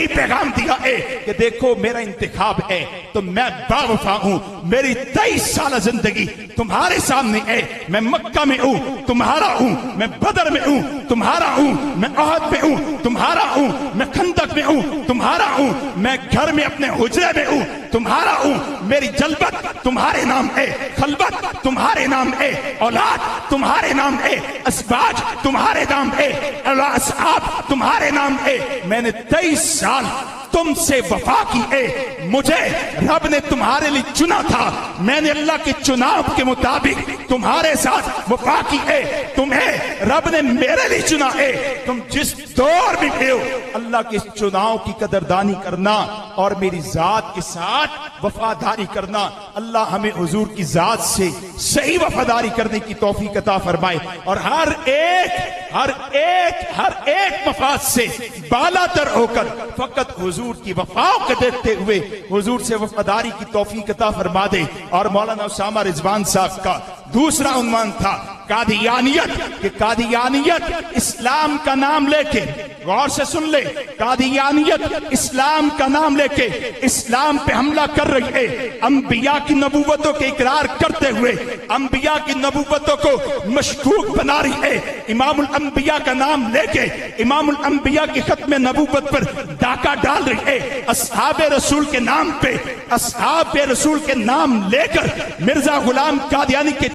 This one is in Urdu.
پیغام دیا ہے کہ دیکھو میرا انتخاب ہے تو میں باوفا ہوں، میری 23 سالہ زندگی تمہارے سامنے ہے، میں مکہ میں ہوں تمہارا ہوں، میں بدر میں ہوں تمہارا ہوں، میں احد میں ہوں تمہارا ہوں، میں خندق میں ہوں تمہارا ہوں، میں گھر میں اپنے حجرے میں ہوں تمہارا ہوں، میری جلبت تمہارے نام ہے، خلوت تمہارے نام ہے، اولاد تمہارے نام ہے، ازواج تمہارے نام ہے، اصحاب تمہارے نام ہے۔ میں نے 23 سال تم سے وفا کی ہے، مجھے رب نے تمہارے لیے چنا تھا، میں نے اللہ کے چناؤ کے مطابق تمہارے ساتھ وفا کی ہے، تمہیں رب نے میرے لیے چنا ہے، تم جس دور میں ہو اللہ کے چناؤ کی قدردانی کرنا اور میری ذات کے ساتھ وفاداری کرنا۔ اللہ ہمیں حضور کی ذات سے صحیح وفاداری کرنے کی توفیق عطا فرمائے، اور ہر ایک مفاد سے بالا تر ہو کر فقط حضور کی وفا کو دیکھتے ہوئے حضور سے وفاداری کی توفیق عطا فرما دے۔ اور مولانا اسامہ رضوان صاحب کا دوسرا عنوان تھا قادیانیت، کہ قادیانیت اسلام کا نام لے کے، غور سے سن لے، قادیانیت اسلام کا نام لے کے اسلام پہ حملہ کر رہی ہے، انبیاء کی نبوتوں کے اقرار کرتے ہوئے انبیاء کی نبوتوں کو مشکوک بنا رہی ہے، امام الانبیاء کا نام لے کے امام الانبیاء کی ختم نبوت پر ڈاکہ ڈال رہی ہے، اصحاب رسول کے نام پہ اصحاب رسول کے نام لے کر مرزا غلام قادیانی کے